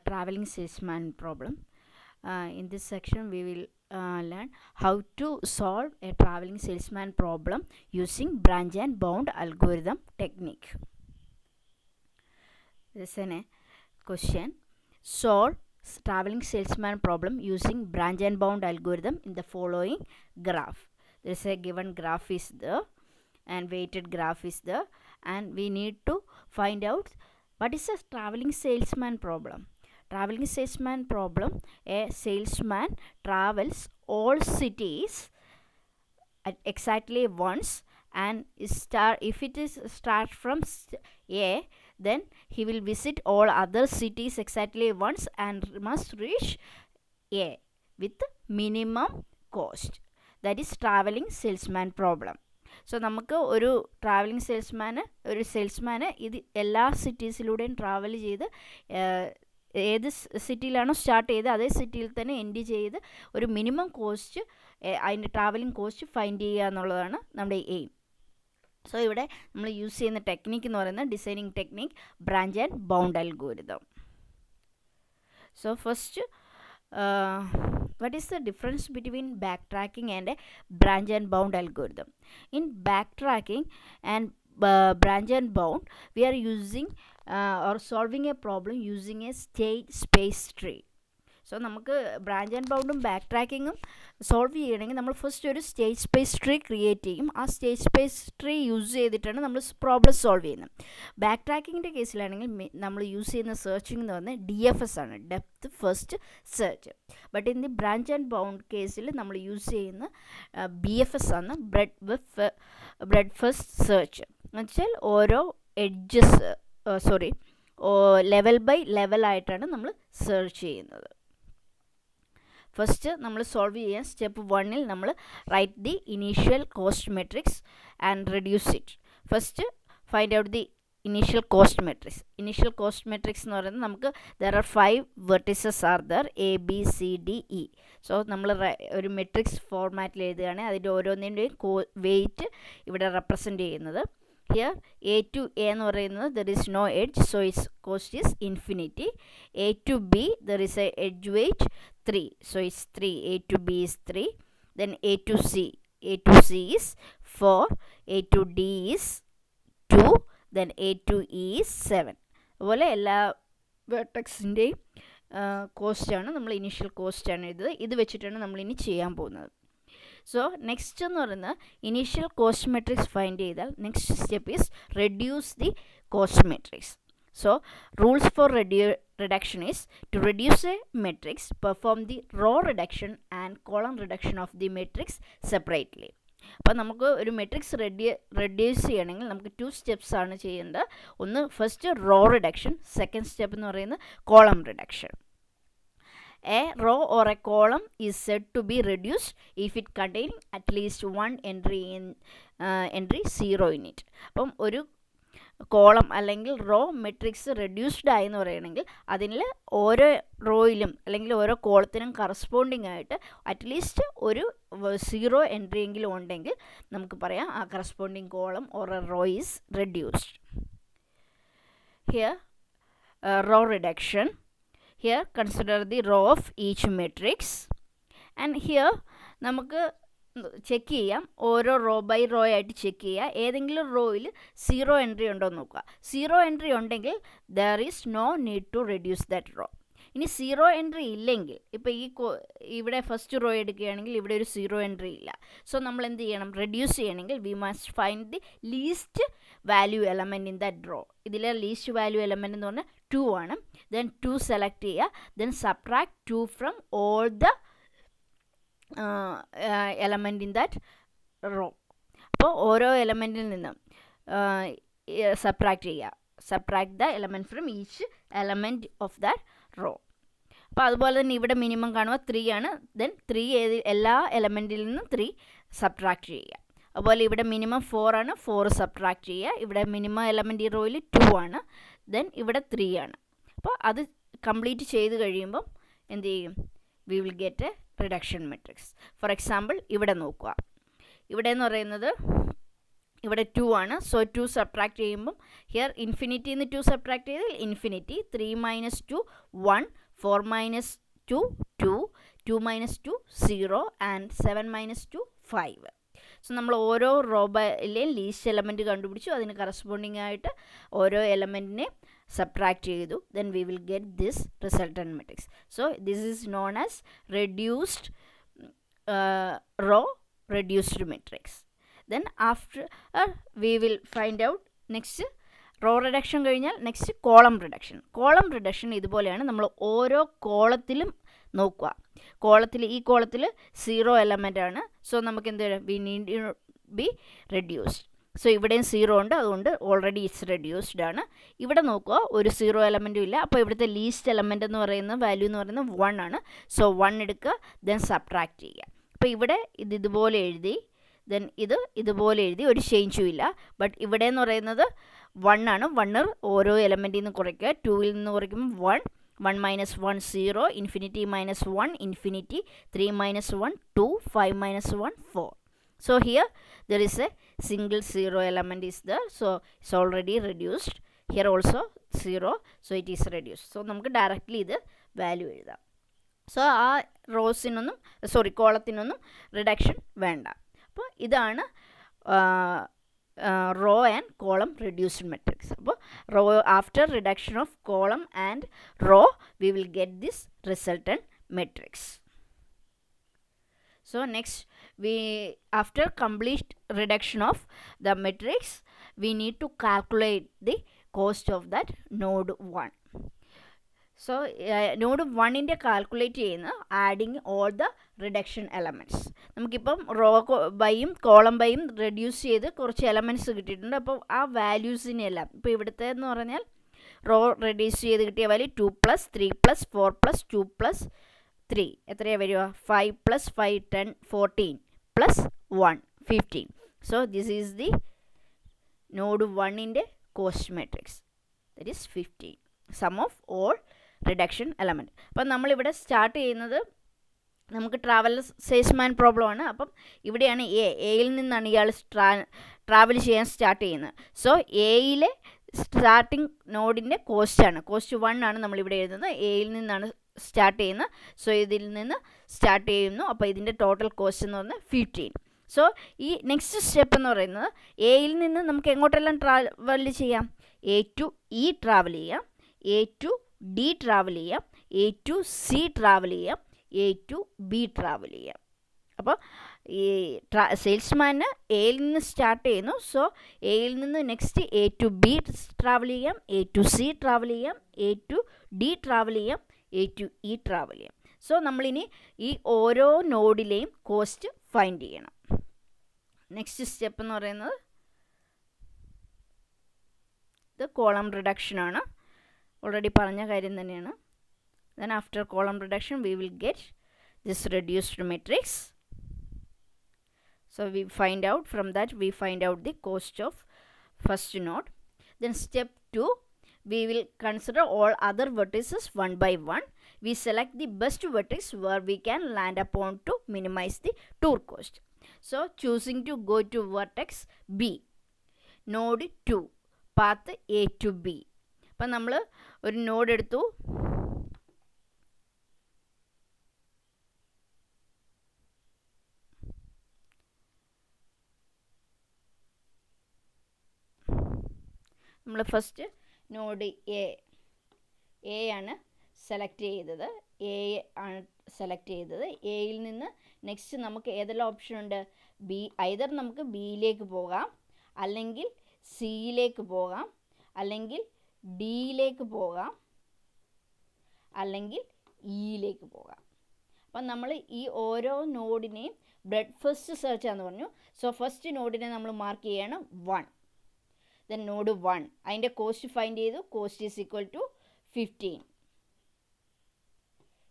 traveling salesman problem. In this section we will learn how to solve a traveling salesman problem using branch and bound algorithm technique. Listen a question. Solve traveling salesman problem using branch and bound algorithm in the following graph. There is a given graph is there and weighted graph is there, and we need to find out what is a traveling salesman problem. Traveling salesman problem: a salesman travels all cities at exactly once, and if it is start from A, then he will visit all other cities exactly once and must reach A with minimum cost. That is traveling salesman problem. So നമുക്ക് ഒരു travelling സെയിൽസ്മാന് ഇത് എല്ലാ സിറ്റീസിലൂടെയും travel ചെയ്ത് ഏത് സിറ്റിയിലാണോ start ചെയ്ത് അതേ സിറ്റിയിൽ തന്നെ എൻഡ് ചെയ്ത് ഒരു മിനിമം കോസ്റ്റ്, അതിൻ്റെ ട്രാവലിംഗ് കോസ്റ്റ് ഫൈൻഡ് ചെയ്യുക എന്നുള്ളതാണ് നമ്മുടെ എയിം. സോ ഇവിടെ നമ്മൾ യൂസ് ചെയ്യുന്ന ടെക്നിക്ക് എന്ന് പറയുന്നത് designing technique branch and bound algorithm. So first, what is the difference between backtracking and a branch and bound algorithm? In backtracking and branch and bound, we are using or solving a problem using a state space tree. So നമുക്ക് branch and ബൗണ്ടും back ട്രാക്കിങ്ങും solve ചെയ്യണമെങ്കിൽ നമ്മൾ first ഒരു state space tree create ചെയ്യും. ആ state space tree use ചെയ്തിട്ടാണ് നമ്മൾ problem solve ചെയ്യുന്നത്. Back ട്രാക്കിങ്ങിൻ്റെ കേസിലാണെങ്കിൽ നമ്മൾ യൂസ് ചെയ്യുന്ന സെർച്ചിങ് എന്ന് പറഞ്ഞാൽ DFS ആണ്, depth first search. But in the branch and bound കേസിൽ നമ്മൾ യൂസ് ചെയ്യുന്ന BFS ആണ്, ബ്രെഡ് ഫസ്റ്റ് സെർച്ച്. എന്ന് വെച്ചാൽ ഓരോ ലെവൽ ബൈ ലെവലായിട്ടാണ് നമ്മൾ സെർച്ച് ചെയ്യുന്നത്. ഫസ്റ്റ് നമ്മൾ സോൾവ് ചെയ്യാൻ സ്റ്റെപ്പ് 1-ൽ നമ്മൾ write the initial cost matrix and reduce it. First find out the initial cost matrix. Initial cost matrix എന്ന് പറയുന്നത് നമുക്ക് there are 5 vertices are there, ABCDE. So നമ്മൾ ഒരു മെട്രിക്സ് ഫോർമാറ്റിൽ എഴുതുകയാണെങ്കിൽ അതിൻ്റെ ഓരോന്നിൻ്റെയും വെയിറ്റ് ഇവിടെ റെപ്രസെൻ്റ് ചെയ്യുന്നത്. Here A to A എന്ന് പറയുന്നത് there is no edge, so its cost is infinity. A to B there is a edge weight 3, so it's 3. A to B is 3. Then A to C is 4. A to D is 2. Then A to E is 7. അതുപോലെ എല്ലാ വെർട്ടെക്സിൻ്റെയും കോസ്റ്റാണ് നമ്മൾ initial കോസ്റ്റാണ് ഇത് വെച്ചിട്ടാണ് നമ്മൾ ഇനി ചെയ്യാൻ പോകുന്നത്. So next എന്ന് പറയുന്നത് ഇനീഷ്യൽ കോസ്റ്റ് മെട്രിക്സ് ഫൈൻഡ് ചെയ്താൽ next step is reduce the cost matrix. So rules for reduction is to reduce a matrix, perform the row reduction and column reduction of the matrix separately. അപ്പോൾ നമുക്ക് ഒരു matrix reduce ചെയ്യണമെങ്കിൽ നമുക്ക് 2 steps ആണ് ചെയ്യേണ്ടത്. ഒന്ന് first row reduction, second step എന്ന് പറയുന്നത് column reduction. A row or a column is said to be reduced if it contains at least one entry 0 in it. അപ്പം ഒരു കോളം അല്ലെങ്കിൽ റോ മെട്രിക്സ് റെഡ്യൂസ്ഡ് ആയി എന്ന് പറയുകയാണെങ്കിൽ അതിൽ ഓരോ റോയിലും അല്ലെങ്കിൽ ഓരോ കോളത്തിനും കറസ്പോണ്ടിങ് ആയിട്ട് അറ്റ്ലീസ്റ്റ് ഒരു 0 എൻട്രി എങ്കിലും ഉണ്ടെങ്കിൽ നമുക്ക് പറയാം ആ corresponding column or a row is reduced. Here row reduction. Here consider the row of each matrix, and here നമുക്ക് ചെക്ക് ചെയ്യാം, ഓരോ റോ ബൈ റോ ആയിട്ട് ചെക്ക് ചെയ്യുക. ഏതെങ്കിലും റോയിൽ 0 എൻട്രി ഉണ്ടോ എന്ന് നോക്കുക. 0 എൻട്രി ഉണ്ടെങ്കിൽ there is no need to reduce that row. ഇനി 0 എൻട്രി ഇല്ലെങ്കിൽ, ഇപ്പോൾ ഇവിടെ ഫസ്റ്റ് റോ എടുക്കുകയാണെങ്കിൽ ഇവിടെ ഒരു 0 എൻട്രി ഇല്ല. സോ നമ്മൾ എന്ത് ചെയ്യണം? റെഡ്യൂസ് ചെയ്യണമെങ്കിൽ we must find the least value element in that row. ഇതിലെ ലീസ്റ്റ് വാല്യൂ എലമെൻറ്റ് എന്ന് പറഞ്ഞാൽ 2 ആണ്. ദെൻ 2 സെലക്ട് ചെയ്യുക. Then subtract 2 from all the element in that row. അപ്പോൾ ഓരോ എലമെൻറ്റിൽ നിന്നും സബ്ട്രാക്ട് ചെയ്യുക. Subtract the element from each element of that row. അപ്പോൾ അതുപോലെ തന്നെ ഇവിടെ മിനിമം കാണുക 3 ആണ്. ദെൻ 3 എല്ലാ എലമെൻറ്റിൽ നിന്നും 3 സബ്ട്രാക്ട് ചെയ്യുക. അതുപോലെ ഇവിടെ മിനിമം 4 ആണ്, 4 സബ്ട്രാക്ട് ചെയ്യുക. ഇവിടെ മിനിമം എലമെൻറ്റ് ഈ റോയിൽ 2 ആണ്. ദെൻ ഇവിടെ 3 ആണ്. അപ്പോൾ അത് കംപ്ലീറ്റ് ചെയ്ത് കഴിയുമ്പം എന്ത് ചെയ്യും? V will get A reduction matrix. For example ഇവിടെ നോക്കുക. ഇവിടെ എന്ന് പറയുന്നത് ഇവിടെ 2 ആണ്. സോ 2 സബ്ട്രാക്ട് ചെയ്യുമ്പം ഹിയർ ഇൻഫിനിറ്റിയിൽ നിന്ന് 2 സബ്ട്രാക്ട് ചെയ്താൽ infinity. 3 minus 2 1, 4 minus 2 2, 2 minus 2 0 and 7 minus 2 5. So നമ്മൾ ഓരോ റോയിലെയും ലീസ്റ്റ് എലമെൻറ്റ് കണ്ടുപിടിച്ചു. അതിന് കറസ്പോണ്ടിങ് ആയിട്ട് ഓരോ എലമെൻറ്റിനെ subtract ചെയ്തു. Then we will get this resultant matrix. So this is known as reduced row reduced matrix. Then after we will find out next row reduction കഴിഞ്ഞാൽ next column reduction. Column reduction ഇതുപോലെയാണ്. നമ്മൾ ഓരോ കോളത്തിലും നോക്കുക. ഈ കോളത്തിൽ 0 element ആണ്. So നമുക്ക് എന്ത് we need be reduced. So ഇവിടെയും 0 ഉണ്ട്, അതുകൊണ്ട് ഓൾറെഡി ഇറ്റ്സ് റെഡ്യൂസ്ഡ് ആണ്. ഇവിടെ നോക്കുക, ഒരു 0 എലമെൻറ്റും ഇല്ല. അപ്പോൾ ഇവിടുത്തെ ലീസ്റ്റ് എലമെൻ്റ് എന്ന് പറയുന്ന വാല്യൂ എന്ന് പറയുന്നത് 1 ആണ്. സോ 1 എടുക്കുക, ദെൻ സബ്ട്രാക്ട് ചെയ്യുക. അപ്പോൾ ഇവിടെ ഇതുപോലെ എഴുതി, ദെൻ ഇതുപോലെ എഴുതി, ഒരു ചേഞ്ചും ഇല്ല. ബട്ട് ഇവിടെ എന്ന് പറയുന്നത് 1 ആണ്. 1 ഓരോ എലമെൻറ്റിൽ നിന്ന് കുറയ്ക്കുക. 2ൽ നിന്ന് കുറയ്ക്കുമ്പോൾ 1, 1 minus 1 0, infinity minus 1 infinity, 3 minus 1 2, 5 minus 1 4. So here there is a single 0 element is there, so it's already reduced. Here also 0, so it is reduced. So നമുക്ക് ഡയറക്റ്റ്ലി ഇത് വാല്യൂ എഴുതാം. സോ ആ റോസിനൊന്നും കോളത്തിനൊന്നും റിഡക്ഷൻ വേണ്ട. അപ്പോൾ ഇതാണ് row and column reduced matrix. അപ്പോൾ row after reduction of column and row we will get this resultant matrix. So next, after complete reduction of the matrix, we need to calculate the cost of that node 1. So node 1 ൻ്റെ calculate ചെയ്യുന്ന adding all the reduction elements. നമുക്കിപ്പം raw ബൈയും column ബൈയും reduce ചെയ്ത് കുറച്ച് elements കിട്ടിയിട്ടുണ്ട്. അപ്പോൾ ആ വാല്യൂസിനെല്ലാം ഇപ്പോൾ ഇവിടുത്തെ എന്ന് പറഞ്ഞാൽ റോ റെഡ്യൂസ് ചെയ്ത് കിട്ടിയ വാല്യൂ 2 + 3 + 4 + 2 + 3 എത്രയാണ് വരിക? 5 + 5 10 14 + 1 15. So this is the node 1ൻ്റെ cost matrix, that is 15, sum of all reduction element. അപ്പം നമ്മളിവിടെ സ്റ്റാർട്ട് ചെയ്യുന്നത് നമുക്ക് ട്രാവൽ സെയിൽസ്മാൻ പ്രോബ്ലം ആണ്. അപ്പം ഇവിടെയാണ് എയിൽ നിന്നാണ് ഇയാൾ ട്രാവൽ ചെയ്യാൻ സ്റ്റാർട്ട് ചെയ്യുന്നത്. സോ എയിലെ സ്റ്റാർട്ടിംഗ് നോഡിൻ്റെ കോസ്റ്റാണ്, കോസ്റ്റ് 1 ആണ് നമ്മളിവിടെ എഴുതുന്നത്. എയിൽ നിന്നാണ് സ്റ്റാർട്ട് ചെയ്യുന്നത്. സോ ഇതിൽ നിന്ന് സ്റ്റാർട്ട് ചെയ്യുന്നു. അപ്പോൾ ഇതിൻ്റെ ടോട്ടൽ കോസ്റ്റ് എന്ന് പറഞ്ഞാൽ 15. സോ ഈ നെക്സ്റ്റ് സ്റ്റെപ്പ് എന്ന് പറയുന്നത് എയിൽ നിന്ന് നമുക്ക് എങ്ങോട്ടെല്ലാം ട്രാവൽ ചെയ്യാം? എ ടു ഇ ട്രാവൽ ചെയ്യാം, എ ടു ഡി ട്രാവൽ ചെയ്യാം, എ ടു സി ട്രാവൽ ചെയ്യാം, എ ടു ബി ട്രാവൽ ചെയ്യാം. അപ്പോൾ ഈ സെയിൽസ്മാന് എയിൽ നിന്ന് സ്റ്റാർട്ട് ചെയ്യുന്നു. സോ എയിൽ നിന്ന് next A to B travel ചെയ്യാം, എ ടു സി ട്രാവൽ ചെയ്യാം, എ ടു ഡി ട്രാവൽ ചെയ്യാം, എ ടു ഇ ട്രാവൽ ചെയ്യാം. സോ നമ്മളിനി ഈ ഓരോ നോഡിലെയും കോസ്റ്റ് ഫൈൻഡ് ചെയ്യണം. നെക്സ്റ്റ് സ്റ്റെപ്പ് എന്ന് പറയുന്നത് ഇത് കോളം റിഡക്ഷനാണ്. ഓൾറെഡി പറഞ്ഞ കാര്യം തന്നെയാണ്. Then after column reduction we will get this reduced matrix. So we find out from that, we find out the cost of first node. Then step 2, we will consider all other vertices one by one. We select the best vertex where we can land upon to minimize the tour cost. So choosing to go to vertex B, node 2, path A to B. അപ്പം നമ്മൾ ഒരു node എടുത്തു. നമ്മൾ first node A ആണ് select ചെയ്തത്. A ആണ് select ചെയ്തത്. എയിൽ നിന്ന് നെക്സ്റ്റ് നമുക്ക് ഏതെല്ലാം ഓപ്ഷൻ ഉണ്ട്? ബി, ഐദർ നമുക്ക് ബിയിലേക്ക് പോകാം, അല്ലെങ്കിൽ സിയിലേക്ക് പോകാം, അല്ലെങ്കിൽ ഡിയിലേക്ക് പോകാം, അല്ലെങ്കിൽ ഇയിലേക്ക് പോകാം. അപ്പം നമ്മൾ ഈ ഓരോ നോഡിനെയും ബ്രെഡ് ഫസ്റ്റ് സെർച്ച് ആണെന്ന് പറഞ്ഞു. സോ ഫസ്റ്റ് നോഡിനെ നമ്മൾ മാർക്ക് ചെയ്യണം 1. ദെൻ നോഡ് 1 അതിൻ്റെ കോസ്റ്റ് ഫൈൻഡ് ചെയ്തു. Cost is equal to 15.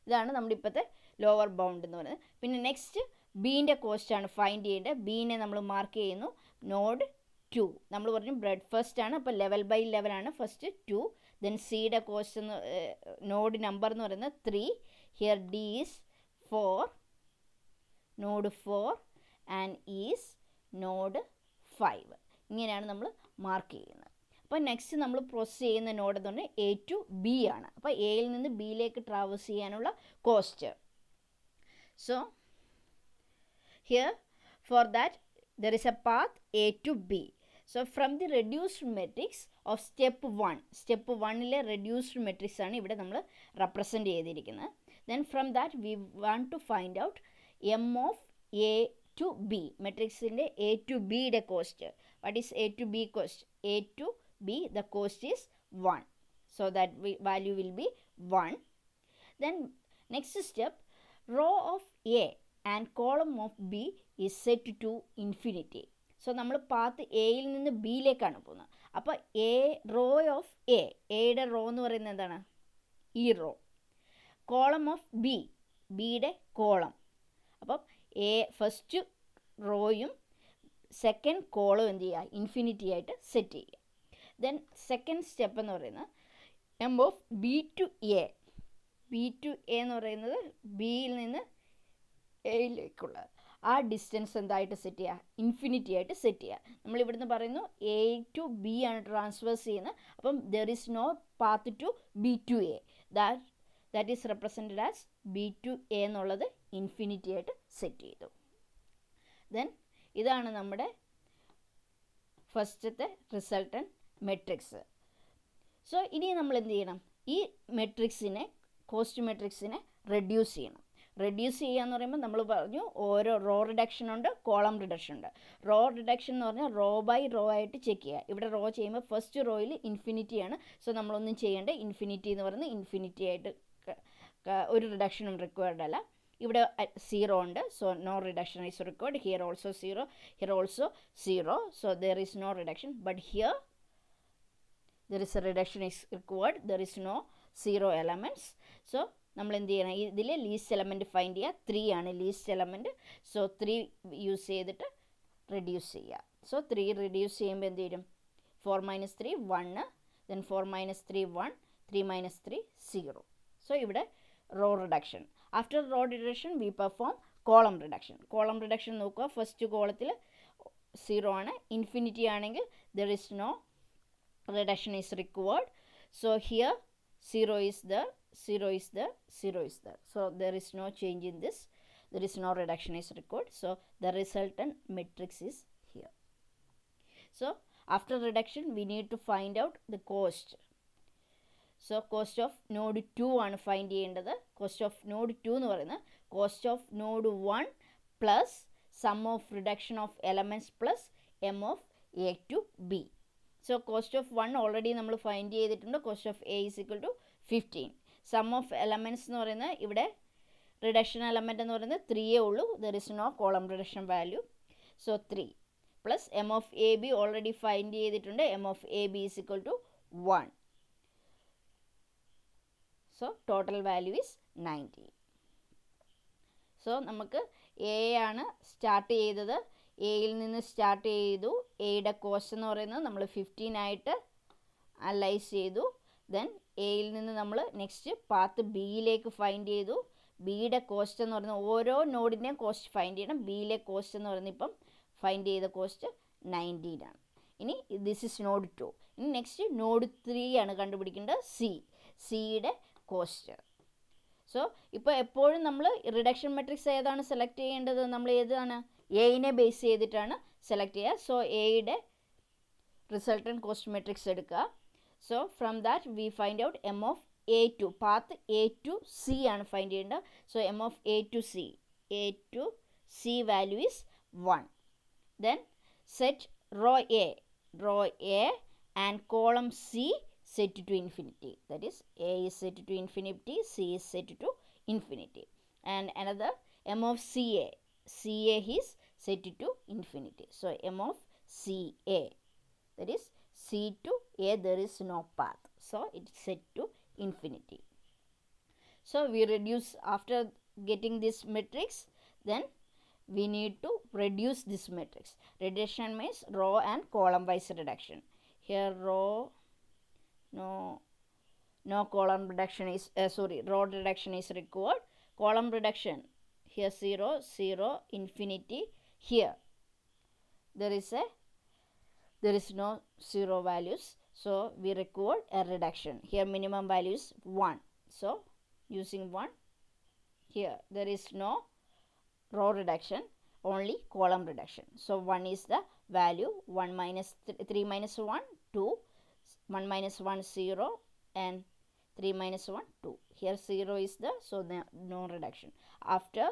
ഇതാണ് നമ്മുടെ ഇപ്പോഴത്തെ ലോവർ ബൗണ്ട് എന്ന് പറയുന്നത്. പിന്നെ നെക്സ്റ്റ് ബീൻ്റെ കോസ്റ്റാണ് ഫൈൻഡ് ചെയ്യേണ്ടത്. ബീനെ നമ്മൾ മാർക്ക് ചെയ്യുന്നു നോഡ് 2. നമ്മൾ പറഞ്ഞു ബ്രെഡ് ഫസ്റ്റ് ആണ്, അപ്പോൾ ലെവൽ ബൈ ലെവലാണ്. ഫസ്റ്റ് 2. ദെൻ സിയുടെ കോസ്റ്റ് എന്ന് നോഡ് നമ്പർ എന്ന് പറയുന്നത് 3. Here D is 4, node 4 and is node 5. ഇങ്ങനെയാണ് നമ്മൾ മാർക്ക് ചെയ്യുന്നത്. അപ്പോൾ നെക്സ്റ്റ് നമ്മൾ പ്രോസസ്സ് ചെയ്യുന്ന നോഡ് എന്ന് പറഞ്ഞാൽ എ ടു ബി ആണ്. അപ്പോൾ എയിൽ നിന്ന് ബിയിലേക്ക് ട്രാവേഴ്സ് ചെയ്യാനുള്ള cost. So here for that there is a path A to B. So from the reduced matrix of step 1 reduced matrix ആണ് ഇവിടെ നമ്മൾ റെപ്രസെൻറ്റ് ചെയ്തിരിക്കുന്നത്. Then from that we want to find out M of A to B, മെട്രിക്സിൻ്റെ A to ബിയുടെ cost. What is A to B cost? A to B the cost is 1, so that value will be 1. Then next step, row of A and column of B is set to infinity. So നമ്മൾ path എയിൽ നിന്ന് ബിയിലേക്കാണ് പോകുന്നത്. അപ്പോൾ row of എയുടെ raw എന്ന് പറയുന്നത് എന്താണ്? ഈ റോ. കോളം ഓഫ് ബിയുടെ കോളം. അപ്പം ഫസ്റ്റ് റോയും സെക്കൻഡ് കോളും എന്ത് ചെയ്യുക? ഇൻഫിനിറ്റി ആയിട്ട് സെറ്റ് ചെയ്യുക. ദെൻ സെക്കൻഡ് സ്റ്റെപ്പ് എന്ന് പറയുന്നത് M of B to A എന്ന് പറയുന്നത് ബിയിൽ നിന്ന് എയിലേക്കുള്ള ആ ഡിസ്റ്റൻസ് എന്തായിട്ട് സെറ്റ് ചെയ്യുക? ഇൻഫിനിറ്റി ആയിട്ട് സെറ്റ് ചെയ്യുക. നമ്മളിവിടുന്ന് പറയുന്നു എ ടു ബി ആണ് ട്രാൻസ്ഫേഴ്സ് ചെയ്യുന്നത്. അപ്പം there is no path to B to A. That is represented as B to A എന്നുള്ളത് ഇൻഫിനിറ്റി ആയിട്ട് സെറ്റ് ചെയ്തു. ദെൻ ഇതാണ് നമ്മുടെ ഫസ്റ്റത്തെ റിസൾട്ടൻ മെട്രിക്സ്. സോ ഇനി നമ്മൾ എന്ത് ചെയ്യണം? ഈ മെട്രിക്സിനെ, കോസ്റ്റ് മെട്രിക്സിനെ റെഡ്യൂസ് ചെയ്യണം. റെഡ്യൂസ് ചെയ്യുക എന്ന് പറയുമ്പോൾ നമ്മൾ പറഞ്ഞു ഓരോ റോ റിഡക്ഷൻ ഉണ്ട്, കോളം റിഡക്ഷൻ ഉണ്ട്. റോ റിഡക്ഷൻ എന്ന് പറഞ്ഞാൽ റോ ബൈ റോ ആയിട്ട് ചെക്ക് ചെയ്യുക. ഇവിടെ റോ ചെയ്യുമ്പോൾ ഫസ്റ്റ് റോയിൽ ഇൻഫിനിറ്റിയാണ്. സോ നമ്മളൊന്നും ചെയ്യേണ്ട. ഇൻഫിനിറ്റി എന്ന് പറയുന്നത് ഇൻഫിനിറ്റി ആയിട്ട് ഒരു റിഡക്ഷനും റിക്വയർഡ് അല്ല. ഇവിടെ 0 ഉണ്ട്. So no reduction is required. Here also 0, here also 0. So there is no reduction. But here there is a reduction is required. There is no 0 elements. So നമ്മൾ എന്ത് ചെയ്യണം? ഇതിൽ ലീസ്റ്റ് എലമെൻറ്റ് ഫൈൻഡ് ചെയ്യുക. 3 ആണ് least element. So 3 use ചെയ്തിട്ട് reduce ചെയ്യുക. So 3 reduce ചെയ്യുമ്പോൾ എന്ത് ചെയ്യും? 4 - 3 1, ദെൻ 4 - 3 1, 3 - 3 0. സോ ഇവിടെ row reduction. After row reduction we perform column reduction. Column reduction നോക്കുക. ഫസ്റ്റ് കോളത്തിൽ 0 ആണ്. ഇൻഫിനിറ്റി ആണെങ്കിൽ there is no reduction is required. So here 0 is there, 0 is there, 0 is there. So there is no change in this. There is no reduction is required. So the resultant matrix is here. So after reduction we need to find out the cost. So cost of node 2 ആണ് find ചെയ്യേണ്ടത്. Cost of node 2 എന്ന് പറയുന്നത് cost of node 1 plus sum of reduction of elements plus M of A to B. So cost of 1 already നമ്മൾ find ചെയ്തിട്ടുണ്ട്. Cost of A is equal to 15. Sum of elements എന്ന് പറയുന്നത് ഇവിടെ reduction element എന്ന് പറയുന്നത് 3 ഉള്ളൂ. There is no column reduction value. So 3 plus M of A B already find ചെയ്തിട്ടുണ്ട്. M of A B is equal to 1. So total value is 90. So നമുക്ക് A ആണ് start ചെയ്തത്. എയിൽ നിന്ന് സ്റ്റാർട്ട് ചെയ്തു. എയുടെ കോസ്റ്റ് എന്ന് പറയുന്നത് നമ്മൾ 15 ആയിട്ട് അനലൈസ് ചെയ്തു. ദെൻ എയിൽ നിന്ന് നമ്മൾ നെക്സ്റ്റ് പാത്ത് ബിയിലേക്ക് ഫൈൻഡ് ചെയ്തു. ബിയുടെ കോസ്റ്റ് എന്ന് പറയുന്നത് ഓരോ നോഡിൻ്റെയും കോസ്റ്റ് ഫൈൻഡ് ചെയ്യണം. ബിയിലെ കോസ്റ്റ് എന്ന് പറയുന്നത് ഇപ്പം ഫൈൻഡ് ചെയ്ത കോസ്റ്റ് 19 ആണ്. ഇനി ദിസ് ഇസ് നോഡ് 2. ഇനി നെക്സ്റ്റ് നോഡ് 3 ആണ് കണ്ടുപിടിക്കേണ്ടത്. സിയുടെ കോസ്റ്റ്. സോ ഇപ്പോൾ എപ്പോഴും നമ്മൾ റിഡക്ഷൻ മെട്രിക്സ് ഏതാണ് സെലക്ട് ചെയ്യേണ്ടത്? നമ്മൾ ഏതാണ്? എയിനെ ബേസ് ചെയ്തിട്ടാണ് സെലക്ട് ചെയ്യുക. സോ എയുടെ റിസൾട്ടൻ കോസ്റ്റ് മെട്രിക്സ് എടുക്കുക. So from that we find out M of A to. Path A to C ആണ് ഫൈൻഡ് ചെയ്യേണ്ടത്. So M of A to C value is 1. Then set row A and column C set to infinity. That is A is set to infinity, C is set to infinity. And another M of CA is set to infinity. So M of CA, that is C to A, there is no path. So it's set to infinity. So we reduce after getting this matrix. Then we need to reduce this matrix. Reduction means row and column wise reduction. Here row no column reduction is row reduction is required. Column reduction here 0 0 infinity. Here there is a there is no 0 values, so we record a reduction. Here minimum value is 1, so using 1. Here there is no row reduction, only column reduction. So 1 is the value, 1 minus 3 minus 1, 2, 1 minus 1, 0, and 3 minus 1, 2. Here 0 is the, so no reduction. After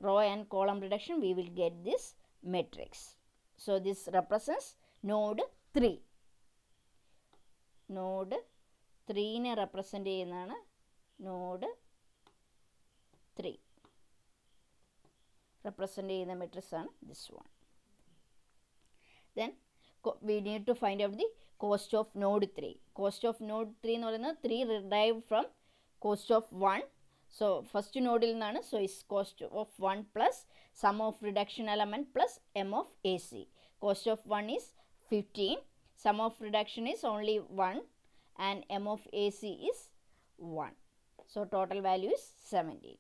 row and column reduction, we will get this matrix. So this represents node 3. Node 3 ne represent ചെയ്യുന്നതാണ് node 3. Represent ചെയ്യുന്ന matrix ആണ് this one. Then we need to find out the cost of node 3. Cost of node 3 എന്ന് പറയുന്നത് 3 derived from cost of 1. So first node il nana, so is cost of 1 plus sum of reduction element plus m of AC. Cost of 1 is 15, sum of reduction is only 1, and m of AC is 1. So total value is 17.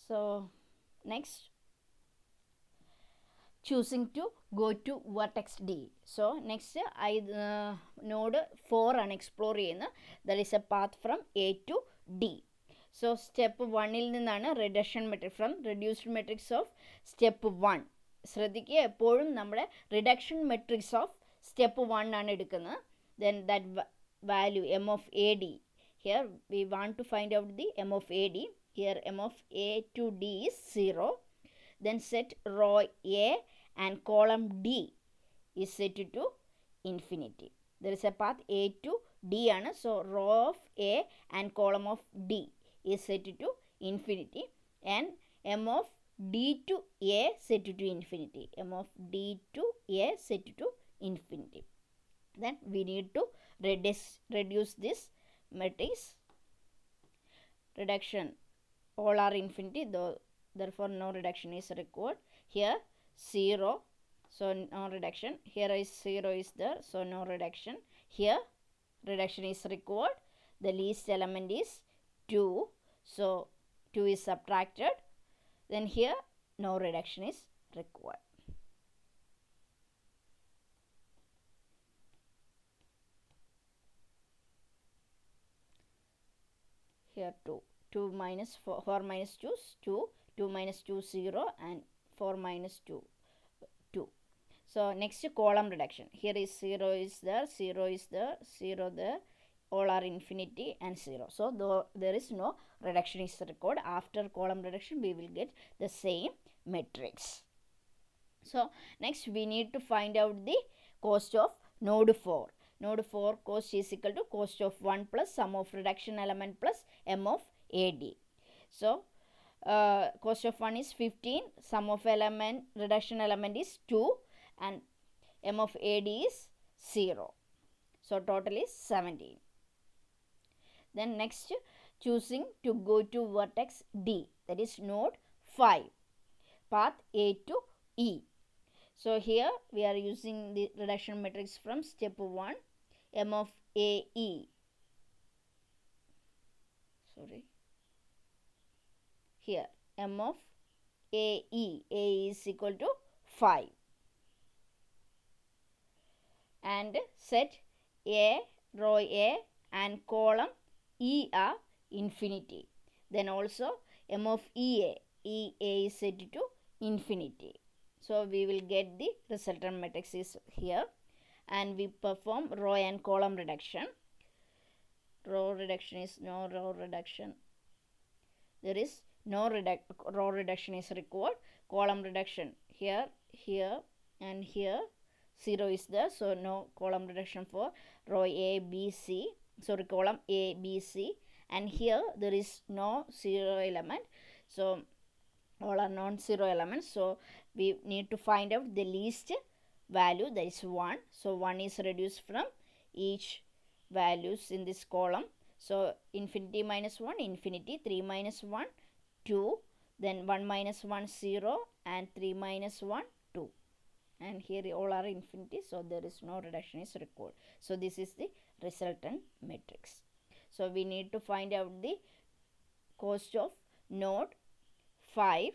So next, choosing to go to vertex D. So next node 4 ആണ് explore ചെയ്യുന്നത്. There is A path from A to D. So step 1ൽ നിന്നാണ് reduction matrix from reduced matrix of step 1. ശ്രദ്ധിക്കുക, എപ്പോഴും നമ്മുടെ reduction matrix of step 1 ആണ് എടുക്കുന്നത്. Then that value m of AD. Here we want to find out the m of AD. Here m of A to D is 0. Then set row A and column D is set to infinity. There is a path A to D ആണ്. So row of A and column of D is set to infinity, and m of D to A set to infinity. M of D to A set to infinity. Then we need to reduce this matrix. Reduction, all are infinity, though therefore no reduction is required. Here 0, so no reduction. Here is 0 is there, so no reduction. Here reduction is required. The least element is 2, so 2 is subtracted. Then here no reduction is required. Here 2. 2 minus 4, 4 minus 2 is 2, 2 minus 2 0, and 4 minus 2 2. So next column reduction. Here is 0 is there, 0 is there, 0 there, all are infinity and 0. So though there is no reduction is required. After column reduction we will get the same matrix. So next we need to find out the cost of node 4. Node 4 cost is equal to cost of 1 plus sum of reduction element plus m of AD. So cost of 1 is 15, sum of reduction element is 2, and m of AD is 0. So total is 17. Then next, choosing to go to vertex D, that is node 5, path A to E. So here we are using the reduction matrix from step 1, m of AE. Sorry. Here m of AE. A is equal to 5. And set A, row A and column E are infinity. Then also m of EA. EA is set to infinity. So we will get the resultant matrix is here, and we perform row and column reduction. Row reduction is no row reduction. There is no row reduction is required. Column reduction here, here, and here. 0 is there, so no column reduction for row A, B, C. Sorry, column A, B, C. And here there is no 0 element, so all are non-zero elements. So we need to find out the least value, that is 1. So 1 is reduced from each values in this column. So infinity minus 1, infinity, 3 minus 1, 2, then 1 minus 1, 0, and 3 minus 1, 2. And here all are infinity, so there is no reduction is required. So this is the resultant matrix. So we need to find out the cost of node 5,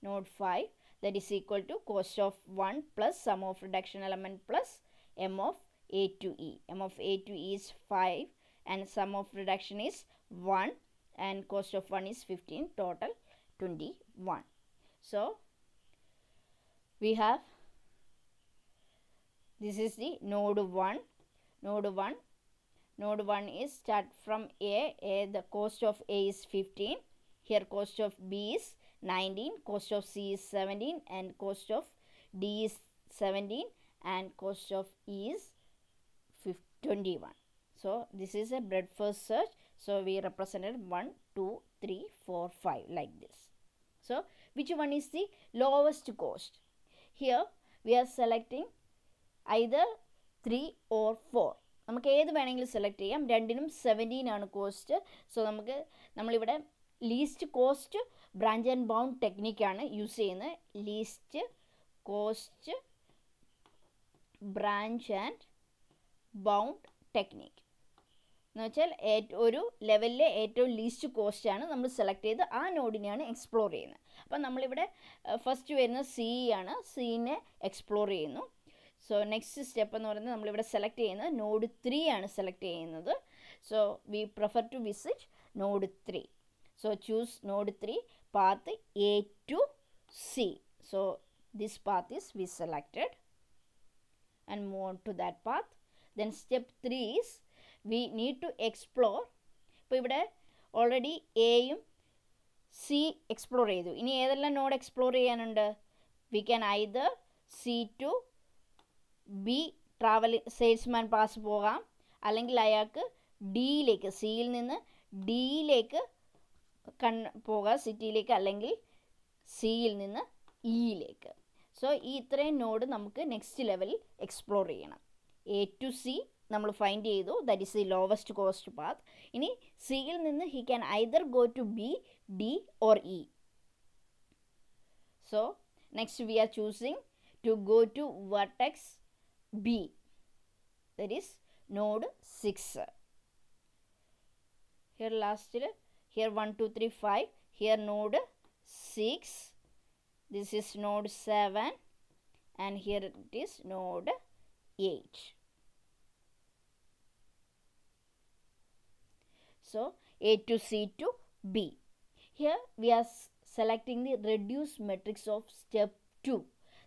node 5, that is equal to cost of 1 plus sum of reduction element plus m of a to e. M of a to e is 5 and sum of reduction is 1 and cost of 1 is 15, total 21. So we have, this is the node 1. Node 1 is start from A, the cost of A is 15. Here cost of B is 19, cost of C is 17 and cost of D is 17 and cost of E is 21. So this is a breadth first search. So we represented 1, 2, 3, 4, 5 like this. So which one is the lowest cost? Here we are selecting either 3 or 4. നമുക്ക് ഏത് വേണമെങ്കിലും select ചെയ്യാം. രണ്ടിനും 17 ആണ് cost. So നമ്മളിവിടെ least cost branch and bound ടെക്നിക്കാണ് use ചെയ്യുന്നത്. Least cost branch and bound technique എന്ന് വെച്ചാൽ ഒരു ലെവലിലെ ഏറ്റവും ലീസ്റ്റ് കോസ്റ്റാണ് നമ്മൾ സെലക്ട് ചെയ്ത് ആ നോഡിനെയാണ് എക്സ്പ്ലോർ ചെയ്യുന്നത്. അപ്പം നമ്മളിവിടെ ഫസ്റ്റ് വരുന്നത് സി ആണ്. സീനെ എക്സ്പ്ലോർ ചെയ്യുന്നു. സോ നെക്സ്റ്റ് സ്റ്റെപ്പ് എന്ന് പറയുന്നത് നമ്മളിവിടെ സെലക്ട് ചെയ്യുന്നത് നോഡ് 3 ആണ് സെലക്ട് ചെയ്യുന്നത്. So we prefer to visit node 3. So choose node 3 path A to C. So this path is we selected and move on to that path. Then step 3 is we need to explore. ഇപ്പോൾ ഇവിടെ already എയും C explore ചെയ്തു. ഇനി ഏതെല്ലാം node explore ചെയ്യാനുണ്ട്? We can either C to B travel salesman pass പോകാം, അല്ലെങ്കിൽ അയാൾക്ക് ഡിയിലേക്ക്, സിയിൽ നിന്ന് ഡിയിലേക്ക് പോകാം സിറ്റിയിലേക്ക്, അല്ലെങ്കിൽ സിയിൽ നിന്ന് ഇയിലേക്ക്. സോ ഈ ഇത്രയും നോഡ് നമുക്ക് നെക്സ്റ്റ് ലെവലിൽ എക്സ്പ്ലോർ ചെയ്യണം. എ ടു സി നമ്മൾ ഫൈൻഡ് ചെയ്തു, that is the lowest cost path. ഇനി സിയിൽ നിന്ന് he can either go to B, D or E. So next we are choosing to go to vertex B, that is node 6. Here last, here 1, 2, 3, 5. Here node 6. This is node 7 and here it is node 8. So A to C to B. Here we are selecting the reduce matrix of step 2.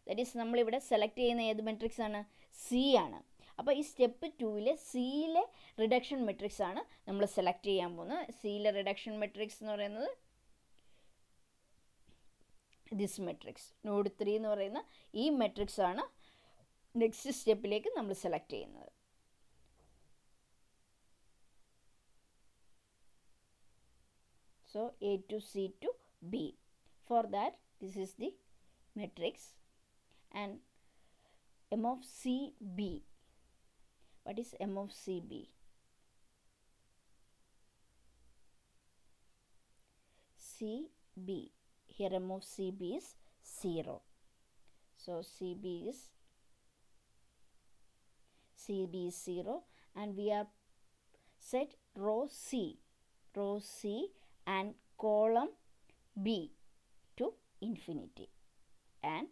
That is നമ്മളിവിടെ select ചെയ്യുന്ന ഏത് matrix ആണ്? C ആണ്. അപ്പോൾ ഈ step 2-ലെ സിയിലെ reduction matrix ആണ് നമ്മൾ സെലക്ട് ചെയ്യാൻ പോകുന്നത്. സിയിലെ റിഡക്ഷൻ മെട്രിക്സ് എന്ന് പറയുന്നത് ദിസ് മെട്രിക്സ്, നോഡ് 3 എന്ന് പറയുന്ന ഈ മെട്രിക്സ് ആണ് നെക്സ്റ്റ് സ്റ്റെപ്പിലേക്ക് നമ്മൾ സെലക്ട് ചെയ്യുന്നത്. So A to C to B. For that this is the matrix and M of CB. What is M of CB? CB. Here M of CB is 0. So CB is 0 and we are set row C and column B to infinity and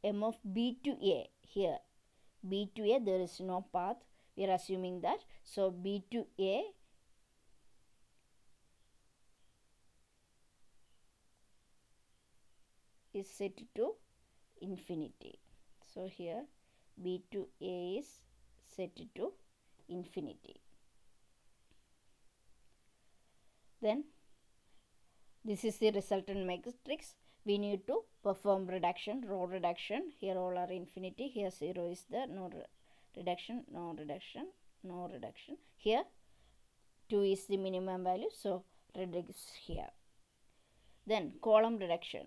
M of B to A. Here B to A there is no path, we are assuming that. So B to A is set to infinity. So here B to A is set to infinity. Then this is the resultant matrix. We need to perform reduction, row reduction. Here all are infinity, here 0 is there, no reduction, no reduction, no reduction. Here 2 is the minimum value, so reduce here. Then column reduction.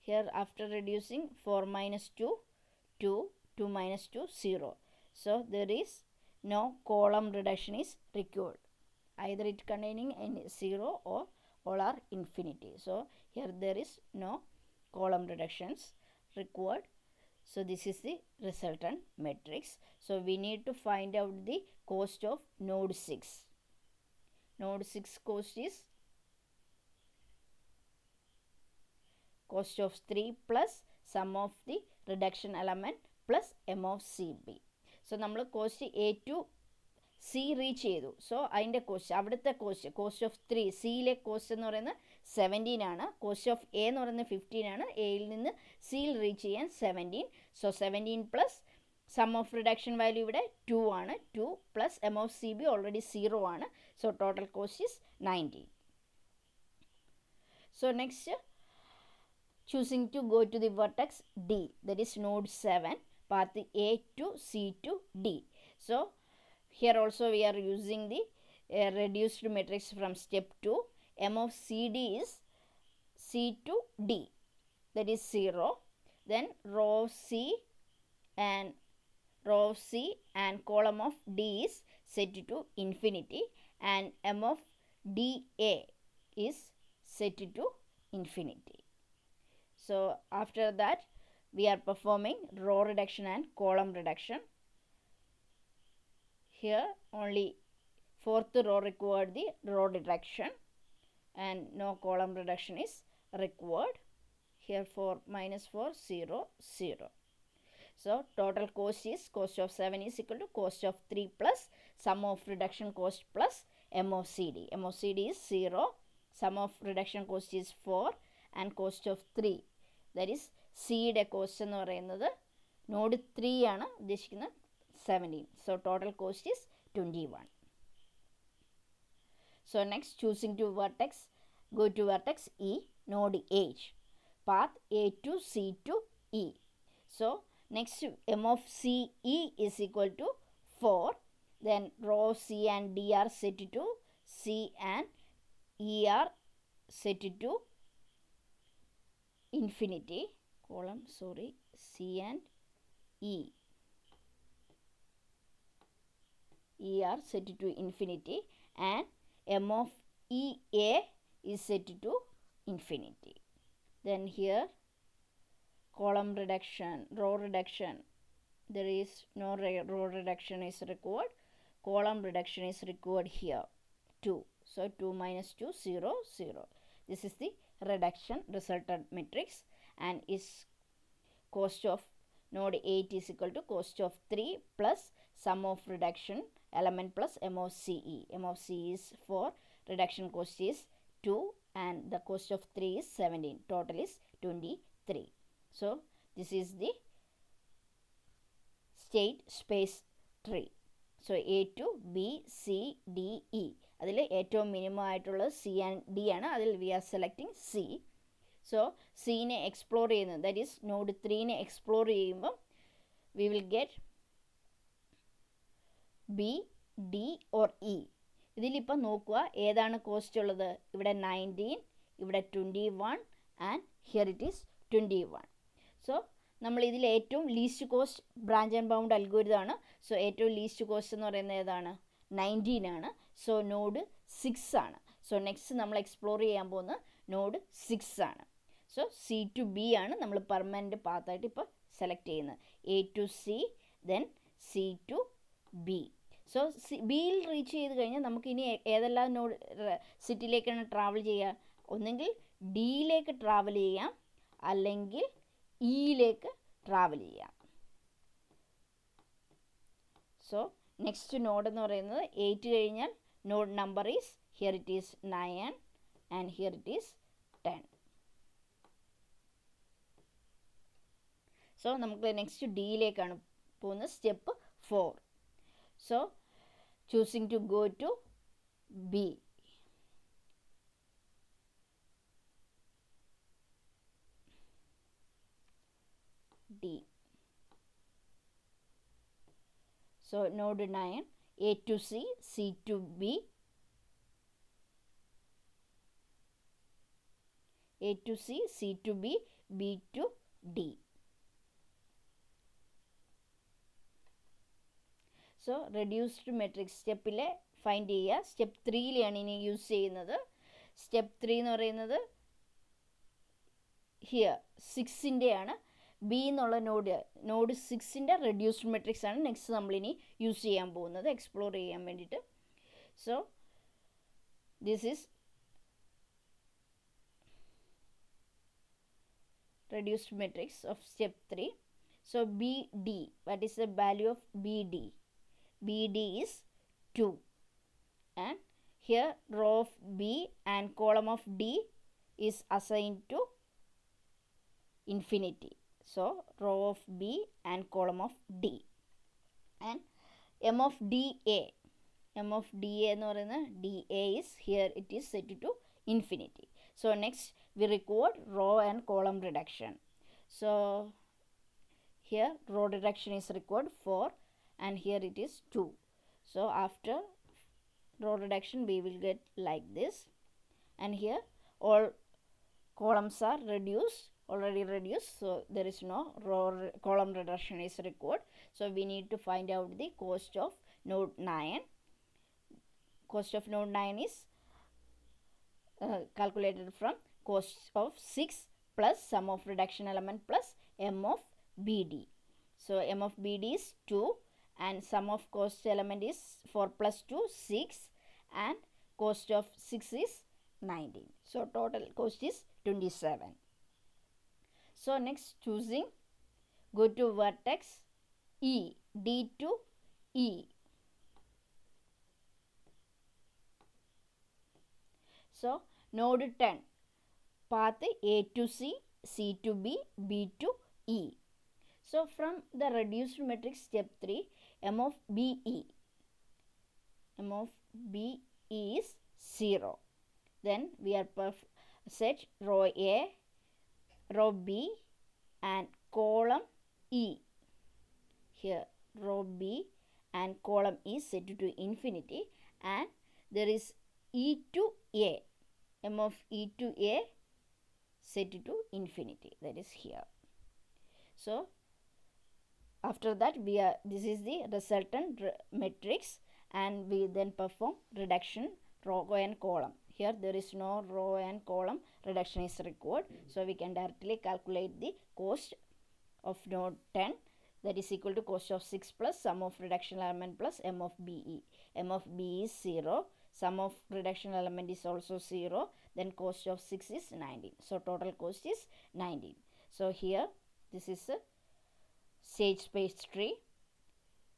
Here after reducing 4 minus 2, 2, 2 minus 2, 0. So there is no column reduction is required. Either it containing any 0 or all are infinity. So here there is no column reductions required. So this is the resultant matrix. So we need to find out the cost of node 6. Node 6 cost is cost of 3 plus sum of the reduction element plus m of cb. So നമ്മൾ cost A to C reach ചെയ്തു. So അതിൻ്റെ cost, അവിടുത്തെ cost of 3, സിയിലെ cost എന്ന് പറയുന്നത് 17 ആണ്. Cost of A എന്ന് പറയുന്നത് 15 ആണ്. എയിൽ നിന്ന് സിയിൽ റീച്ച് ചെയ്യാൻ 17. So 17 plus sum of reduction value ഇവിടെ 2 ആണ്. 2 plus M of C B already 0 ആണ്. So total cost is 19. So next, choosing to go to the vertex D, that is node 7, path A to C to D. So here also we are using the reduced matrix from step 2. M of CD is C to D, that is 0. Then row of C and column of D is set to infinity, and M of DA is set to infinity. So after that we are performing row reduction and column reduction. Here only fourth row required the row reduction and no column reduction is required. Here 4 minus 4 0 0. So total cost is cost of 7 is equal to cost of 3 plus sum of reduction cost plus m of cd. M of cd is 0. Sum of reduction cost is 4 and cost of 3, that is സിയുടെ cost എന്ന് പറയുന്നത് node 3 ആണ് ഉദ്ദേശിക്കുന്നത് 17. So total cost is 21. So next choosing to vertex, go to vertex E, node H, path A to C to E. So next M of CE is equal to 4. Then row C and D are set to C and E are set to infinity. Column, sorry, C and E are set to infinity, and M of EA is set to infinity. Then here column reduction, row reduction, there is no row reduction is required. Column reduction is required here 2. So 2 minus 2 0 0. This is the reduction resultant matrix, and is cost of node 8 is equal to cost of 3 plus sum of reduction element plus m of CE. M of CE is 4, reduction cost is 2, and the cost of 3 is 17. Total is 23. So this is the state space tree. So A to B C D E, അതിൽ ഏറ്റവും minimum ആയിട്ടുള്ളത് C and D ആണ്. അതിൽ we are selecting C. So സീനെ explore ചെയ്യുന്നത്, that is node 3നെ explore ചെയ്യുമ്പം we will get B D or E. ഇതിലിപ്പം നോക്കുക ഏതാണ് കോസ്റ്റ് ഉള്ളത്. ഇവിടെ 19, ഇവിടെ 21 ആൻഡ് ഹിയർ ഇറ്റ് ഈസ് 21. സോ നമ്മൾ ഇതിൽ ഏറ്റവും least cost branch and bound algorithm ആണ്. സോ ഏറ്റവും ലീസ്റ്റ് കോസ്റ്റ് എന്ന് പറയുന്നത് ഏതാണ്? 19 ആണ്. സോ നോഡ് 6 ആണ്. സോ നെക്സ്റ്റ് നമ്മൾ എക്സ്പ്ലോർ ചെയ്യാൻ പോകുന്ന നോഡ് 6 ആണ്. സോ സി ടു ബി ആണ് നമ്മൾ പെർമനൻറ്റ് പാത്തായിട്ട് ഇപ്പോൾ സെലക്ട് ചെയ്യുന്നത്. A to C, then C to B. So ബിയിൽ റീച്ച് ചെയ്ത് കഴിഞ്ഞാൽ നമുക്കിനി ഏതെല്ലാം നോഡ് സിറ്റിയിലേക്കാണ് ട്രാവൽ ചെയ്യുക? ഒന്നെങ്കിൽ ഡിയിലേക്ക് ട്രാവൽ ചെയ്യാം, അല്ലെങ്കിൽ ഇയിലേക്ക് ട്രാവൽ ചെയ്യാം. സോ നെക്സ്റ്റ് നോഡ് എന്ന് പറയുന്നത് 8 കഴിഞ്ഞാൽ node number is here it is 9 and here it is 10. So നമുക്ക് നെക്സ്റ്റ് ഡിയിലേക്കാണ് പോകുന്നത്, step 4. So choosing to go to B. D. So node 9, A to C, C to B, A to C, C to B, B to D. So reduced matrix സ്റ്റെപ്പിൽ find ചെയ്യുക. Step 3യിലാണ് ഇനി use ചെയ്യുന്നത്. Step 3 എന്ന് പറയുന്നത് here 6ൻ്റെയാണ്. B എന്നുള്ള node 6ൻ്റെ reduced matrix ആണ് next നമ്മളിനി use ചെയ്യാൻ പോകുന്നത് എക്സ്പ്ലോർ ചെയ്യാൻ വേണ്ടിയിട്ട്. So this is reduced matrix of step 3. So BD, what is the value of BD? BD is 2, and here row of B and column of D is assigned to infinity. So row of B and column of D, and M of DA എന്ന് പറയുന്ന DA is here, it is set to infinity. So next we record row and column reduction. So here row reduction is required 4, and here it is 2. So after row reduction we will get like this, and here all columns are already reduced, so there is no column reduction is required. So we need to find out the cost of node 9. Cost of node 9 is calculated from cost of 6 plus sum of reduction element plus M of BD. So M of BD is 2, and sum of cost element is 4 plus 2, 6, and cost of 6 is 19. So total cost is 27. So next choosing, go to vertex E, D to E. So node 10, path A to C, C to B, B to E. So from the reduced matrix step 3, M of BE is 0. Then we are set row A, row B, and column E. Here row B and column E set to infinity, and there is E to A. M of E to A set to infinity, that is here. So after that this is the resultant matrix, and we then perform reduction row and column. Here there is no row and column reduction is required, so we can directly calculate the cost of node 10, that is equal to cost of 6 plus sum of reduction element plus M of BE. M of BE is 0, sum of reduction element is also 0, then cost of 6 is 19. So total cost is 19. So here this is a stage space tree.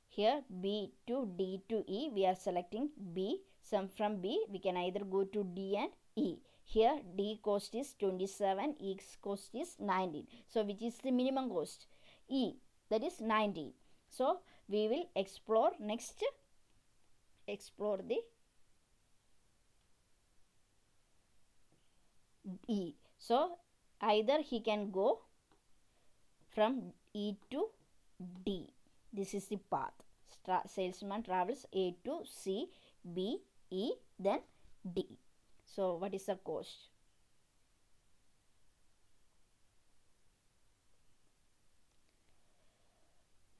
Here B to D to E, we are selecting B. Sum from B, we can either go to D and E. Here D cost is 27, E's cost is 19. So which is the minimum cost? E, that is 19. So we will explore the E. So either he can go from E to D. This is the path. Salesman travels A to C, B, E, then D. So what is the cost?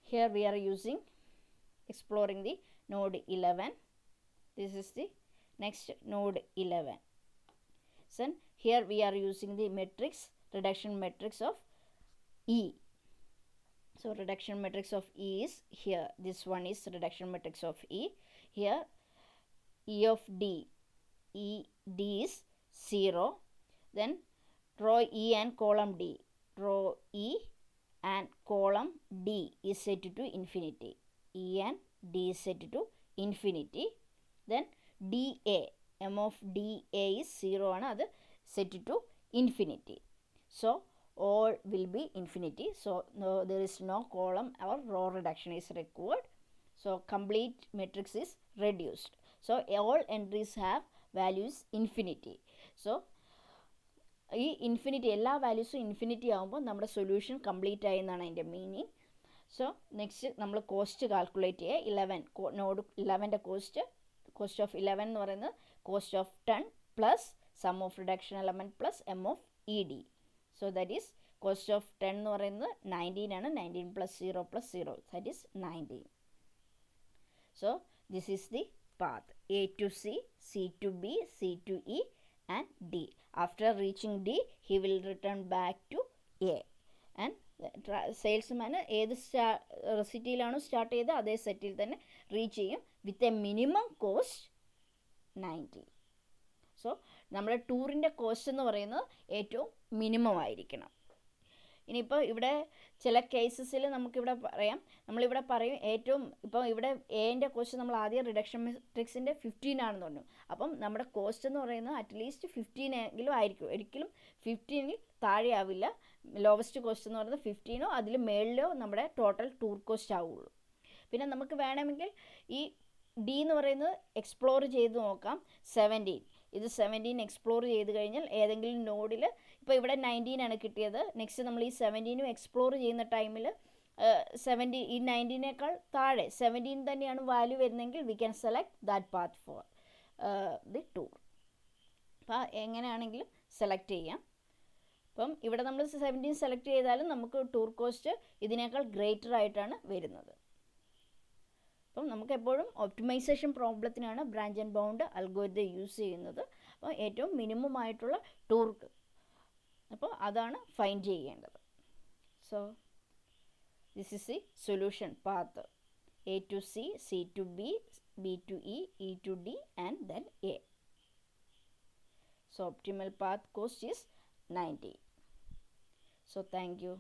Here we are exploring the node 11. This is the next node 11. So here we are using the reduction matrix of E. So reduction matrix of E is here. This one is reduction matrix of E. Here E of D, D is 0. Then row E and column D. Row E and column D is set to infinity. E and D is set to infinity. Then DA, M of DA is 0 and other set to infinity. So all will be infinity. So there is no column or row reduction is required. So complete matrix is reduced. So all entries have values infinity. So ഈ infinity എല്ലാ വാല്യൂസും infinity ആകുമ്പോൾ നമ്മുടെ solution complete ആയി എന്നാണ് അതിൻ്റെ meaning. So next നമ്മൾ cost calculate ചെയ്യുക. Node 11ൻ്റെ കോസ്റ്റ് ഓഫ് 11 എന്ന് പറയുന്നത് cost of 10 plus sum of reduction element plus M of E D. So that is cost of 10 എന്ന് പറയുന്നത് 19 ആണ്. 19 plus 0 plus 0, that is 19. So this is the path A to C, C to B, C to E, and D. After reaching D, he will return back to A. And salesman ഏത് സിറ്റിയിലാണോ start ചെയ്തത് അതേ സെറ്റിൽ തന്നെ reach ചെയ്യും with a minimum cost 90. So നമ്മുടെ ടൂറിൻ്റെ cost എന്ന് പറയുന്നത് ഏറ്റവും minimum ആയിരിക്കണം. ഇനിയിപ്പോൾ ഇവിടെ ചില കേസസിൽ നമുക്കിവിടെ പറയാം, നമ്മളിവിടെ പറയും ഏറ്റവും ഇപ്പോൾ ഇവിടെ എൻ്റെ കോസ്റ്റ് നമ്മൾ ആദ്യം റിഡക്ഷൻ മെട്രിക്സിൻ്റെ 15 ആണെന്ന് പറഞ്ഞു. അപ്പം നമ്മുടെ കോസ്റ്റ് എന്ന് പറയുന്നത് അറ്റ്ലീസ്റ്റ് 15 എങ്കിലും ആയിരിക്കും, ഒരിക്കലും 15ൽ താഴെ ആവില്ല. ലോവസ്റ്റ് കോസ്റ്റ് എന്ന് പറയുന്നത് 15ഓ അതിൽ മേളിലോ നമ്മുടെ ടോട്ടൽ ടൂർ കോസ്റ്റ് ആവുള്ളൂ. പിന്നെ നമുക്ക് വേണമെങ്കിൽ ഈ ഡി എന്ന് പറയുന്നത് എക്സ്പ്ലോർ ചെയ്ത് നോക്കാം. 17 ഇത് 17 എക്സ്പ്ലോർ ചെയ്ത് കഴിഞ്ഞാൽ ഏതെങ്കിലും നോഡിൽ ഇപ്പോൾ ഇവിടെ 19 ആണ് കിട്ടിയത്, നെക്സ്റ്റ് നമ്മൾ ഈ 17 എക്സ്പ്ലോർ ചെയ്യുന്ന ടൈമിൽ 17 ഈ 19നേക്കാൾ താഴെ 17 തന്നെയാണ് വാല്യൂ വരുന്നതെങ്കിൽ we can select that path for the tour. അപ്പോൾ എങ്ങനെയാണെങ്കിലും സെലക്ട് ചെയ്യാം. അപ്പം ഇവിടെ നമ്മൾ 17 സെലക്ട് ചെയ്താലും നമുക്ക് ടൂർ കോസ്റ്റ് ഇതിനേക്കാൾ ഗ്രേറ്റർ ആയിട്ടാണ് വരുന്നത്. അപ്പം നമുക്ക് എപ്പോഴും ഒപ്റ്റിമൈസേഷൻ പ്രോബ്ലത്തിനാണ് branch and bound algorithm use ചെയ്യുന്നത്. അപ്പോൾ ഏറ്റവും മിനിമം ആയിട്ടുള്ള ടൂർ, അപ്പോൾ അതാണ് ഫൈൻഡ് ചെയ്യേണ്ടത്. So this is the solution path A to C, C to B, B to E to D and then A. So optimal path cost is 90. So thank you.